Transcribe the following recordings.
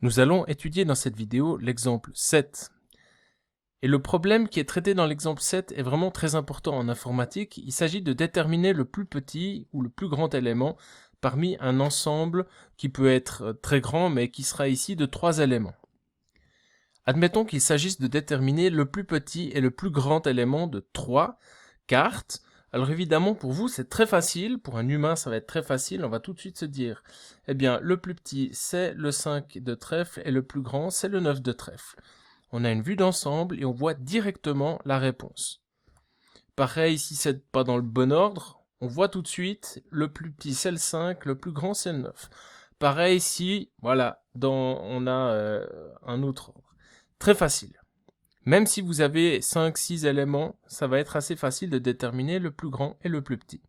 Nous allons étudier dans cette vidéo l'exemple 7. Et le problème qui est traité dans l'exemple 7 est vraiment très important en informatique. Il s'agit de déterminer le plus petit ou le plus grand élément parmi un ensemble qui peut être très grand mais qui sera ici de 3 éléments. Admettons qu'il s'agisse de déterminer le plus petit et le plus grand élément de 3 cartes. Alors évidemment pour vous c'est très facile, pour un humain ça va être très facile, on va tout de suite se dire eh bien le plus petit c'est le 5 de trèfle et le plus grand c'est le 9 de trèfle. On a une vue d'ensemble et on voit directement la réponse. Pareil si c'est pas dans le bon ordre, on voit tout de suite le plus petit c'est le 5, le plus grand c'est le 9. Pareil si voilà, on a un autre ordre. Très facile. Même si vous avez 5-6 éléments, ça va être assez facile de déterminer le plus grand et le plus petit.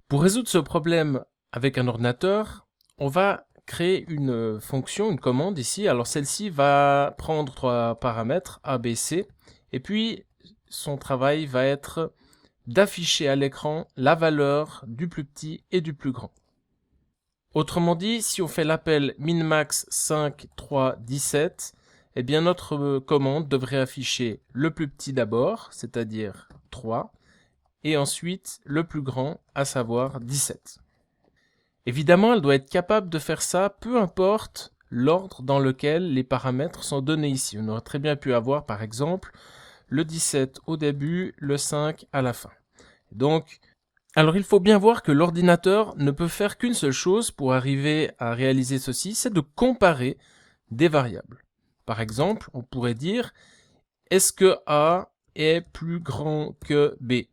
Pour résoudre ce problème avec un ordinateur, on va créer une fonction, une commande ici. Alors celle-ci va prendre 3 paramètres, A, B, C, et puis son travail va être d'afficher à l'écran la valeur du plus petit et du plus grand. Autrement dit, si on fait l'appel minmax 5, 3, 17, eh bien notre commande devrait afficher le plus petit d'abord, c'est-à-dire 3, et ensuite le plus grand, à savoir 17. Évidemment, elle doit être capable de faire ça, peu importe l'ordre dans lequel les paramètres sont donnés ici. On aurait très bien pu avoir, par exemple, le 17 au début, le 5 à la fin. Donc, alors il faut bien voir que l'ordinateur ne peut faire qu'une seule chose pour arriver à réaliser ceci, c'est de comparer des variables. Par exemple, on pourrait dire, est-ce que A est plus grand que B?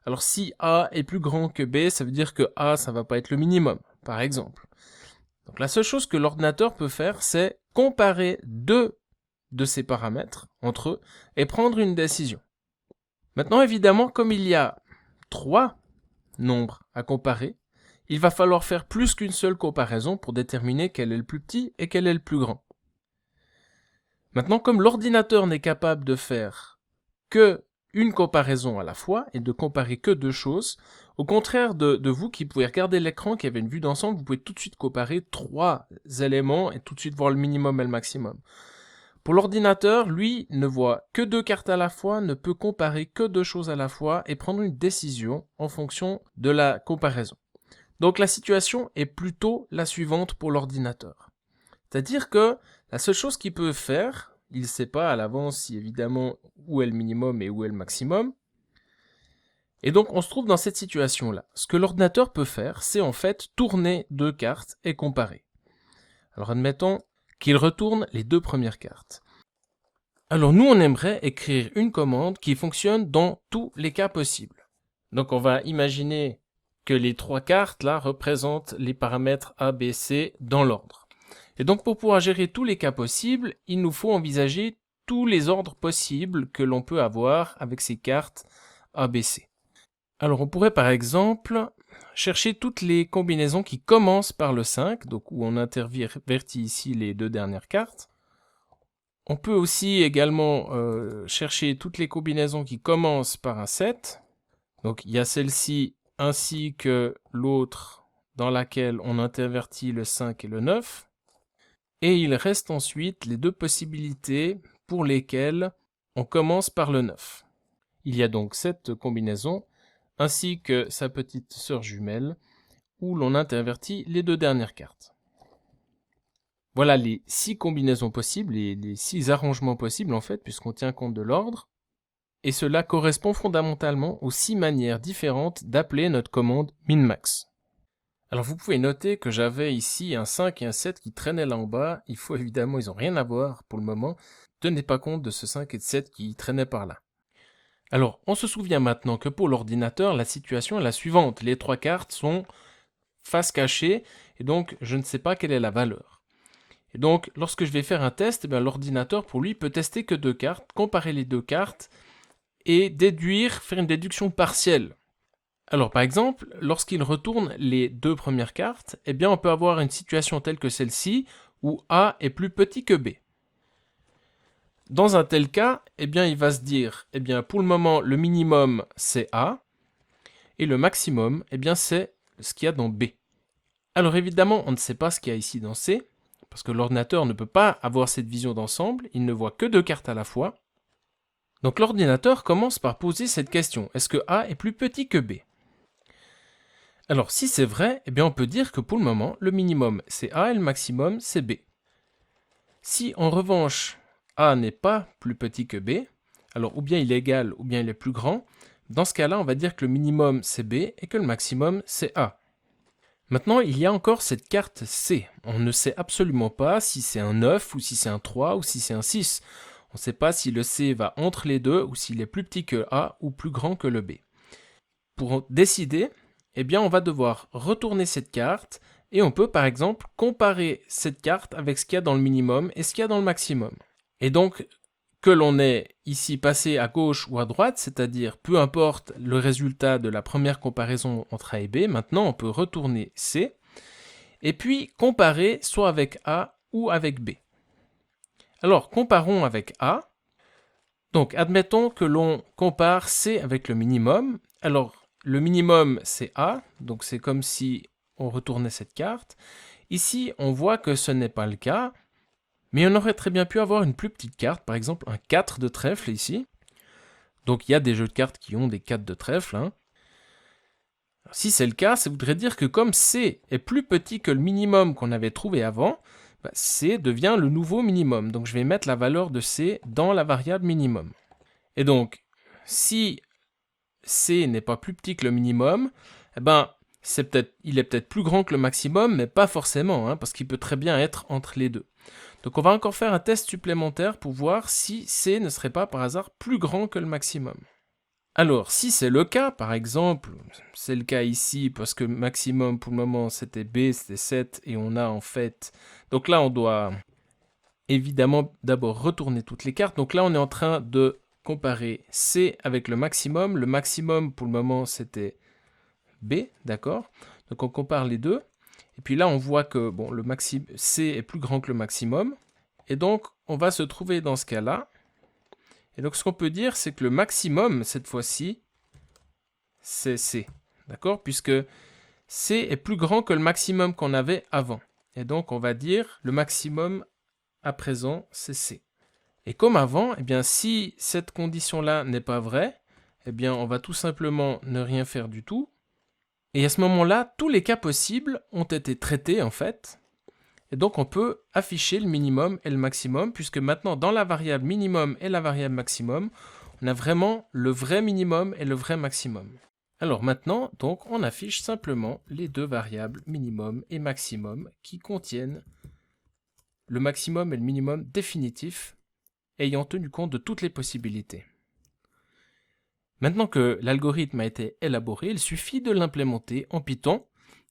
Alors si A est plus grand que B, ça veut dire que A, ça va pas être le minimum, par exemple. Donc la seule chose que l'ordinateur peut faire, c'est comparer deux de ces paramètres entre eux et prendre une décision. Maintenant, évidemment, comme il y a 3 nombres à comparer, il va falloir faire plus qu'une seule comparaison pour déterminer quel est le plus petit et quel est le plus grand. Maintenant, comme l'ordinateur n'est capable de faire que une comparaison à la fois et de comparer que deux choses, au contraire de vous qui pouvez regarder l'écran, qui avez une vue d'ensemble, vous pouvez tout de suite comparer 3 éléments et tout de suite voir le minimum et le maximum. Pour l'ordinateur, lui, ne voit que 2 cartes à la fois, ne peut comparer que 2 choses à la fois et prendre une décision en fonction de la comparaison. Donc la situation est plutôt la suivante pour l'ordinateur. C'est-à-dire que la seule chose qu'il peut faire, il ne sait pas à l'avance si évidemment où est le minimum et où est le maximum. Et donc on se trouve dans cette situation-là. Ce que l'ordinateur peut faire, c'est en fait tourner 2 cartes et comparer. Alors admettons qu'il retourne les 2 premières cartes. Alors nous on aimerait écrire une commande qui fonctionne dans tous les cas possibles. Donc on va imaginer que les 3 cartes là représentent les paramètres A, B, C dans l'ordre. Et donc pour pouvoir gérer tous les cas possibles, il nous faut envisager tous les ordres possibles que l'on peut avoir avec ces cartes ABC. Alors on pourrait par exemple chercher toutes les combinaisons qui commencent par le 5, donc où on intervertit ici les 2 dernières cartes. On peut aussi également chercher toutes les combinaisons qui commencent par un 7. Donc il y a celle-ci ainsi que l'autre dans laquelle on intervertit le 5 et le 9. Et il reste ensuite les 2 possibilités pour lesquelles on commence par le 9. Il y a donc cette combinaison, ainsi que sa petite sœur jumelle, où l'on intervertit les 2 dernières cartes. Voilà les 6 combinaisons possibles, et les 6 arrangements possibles en fait, puisqu'on tient compte de l'ordre. Et cela correspond fondamentalement aux 6 manières différentes d'appeler notre commande minmax. Alors vous pouvez noter que j'avais ici un 5 et un 7 qui traînaient là en bas. Il faut évidemment, ils n'ont rien à voir pour le moment. Tenez pas compte de ce 5 et de 7 qui traînaient par là. Alors, on se souvient maintenant que pour l'ordinateur, la situation est la suivante. Les 3 cartes sont face cachée et donc je ne sais pas quelle est la valeur. Et donc, lorsque je vais faire un test, l'ordinateur pour lui peut tester que 2 cartes, comparer les 2 cartes et faire une déduction partielle. Alors par exemple, lorsqu'il retourne les 2 premières cartes, on peut avoir une situation telle que celle-ci, où A est plus petit que B. Dans un tel cas, il va se dire, pour le moment, le minimum c'est A, et le maximum, c'est ce qu'il y a dans B. Alors évidemment, on ne sait pas ce qu'il y a ici dans C. parce que l'ordinateur ne peut pas avoir cette vision d'ensemble, il ne voit que 2 cartes à la fois. Donc l'ordinateur commence par poser cette question, est-ce que A est plus petit que B? Alors si c'est vrai, eh bien on peut dire que pour le moment, le minimum c'est A et le maximum c'est B. Si en revanche, A n'est pas plus petit que B, alors ou bien il est égal ou bien il est plus grand, dans ce cas-là, on va dire que le minimum c'est B et que le maximum c'est A. Maintenant, il y a encore cette carte C. On ne sait absolument pas si c'est un 9 ou si c'est un 3 ou si c'est un 6. On ne sait pas si le C va entre les deux ou s'il est plus petit que A ou plus grand que le B. Pour décider, eh bien, on va devoir retourner cette carte et on peut par exemple comparer cette carte avec ce qu'il y a dans le minimum et ce qu'il y a dans le maximum. Et donc, que l'on ait ici passé à gauche ou à droite, c'est-à-dire peu importe le résultat de la première comparaison entre A et B, maintenant on peut retourner C et puis comparer soit avec A ou avec B. Alors, comparons avec A. Donc, admettons que l'on compare C avec le minimum. Alors, le minimum, c'est A, donc c'est comme si on retournait cette carte. Ici, on voit que ce n'est pas le cas, mais on aurait très bien pu avoir une plus petite carte, par exemple un 4 de trèfle ici. Donc, il y a des jeux de cartes qui ont des 4 de trèfle. Alors, si c'est le cas, ça voudrait dire que comme C est plus petit que le minimum qu'on avait trouvé avant, C devient le nouveau minimum. Donc je vais mettre la valeur de C dans la variable minimum. Et donc, si C n'est pas plus petit que le minimum, eh ben, il est peut-être plus grand que le maximum, mais pas forcément, parce qu'il peut très bien être entre les deux. Donc on va encore faire un test supplémentaire pour voir si C ne serait pas par hasard plus grand que le maximum. Alors, si c'est le cas, par exemple, c'est le cas ici, parce que maximum pour le moment c'était B, c'était 7, et on a en fait... Donc là, on doit évidemment d'abord retourner toutes les cartes. Donc là, on est en train de comparer C avec le maximum. Le maximum pour le moment c'était B, d'accord? Donc on compare les deux. Et puis là, on voit que bon, C est plus grand que le maximum. Et donc, on va se trouver dans ce cas-là. Et donc, ce qu'on peut dire, c'est que le maximum, cette fois-ci, c'est C. D'accord? Puisque C est plus grand que le maximum qu'on avait avant. Et donc, on va dire le maximum à présent, c'est C. Et comme avant, eh bien, si cette condition-là n'est pas vraie, eh bien, on va tout simplement ne rien faire du tout. Et à ce moment-là, tous les cas possibles ont été traités, en fait. Et donc, on peut afficher le minimum et le maximum, puisque maintenant, dans la variable minimum et la variable maximum, on a vraiment le vrai minimum et le vrai maximum. Alors maintenant, donc, on affiche simplement les deux variables minimum et maximum qui contiennent le maximum et le minimum définitifs, ayant tenu compte de toutes les possibilités. Maintenant que l'algorithme a été élaboré, il suffit de l'implémenter en Python,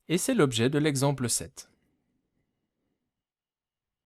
et c'est l'objet de l'exemple 7.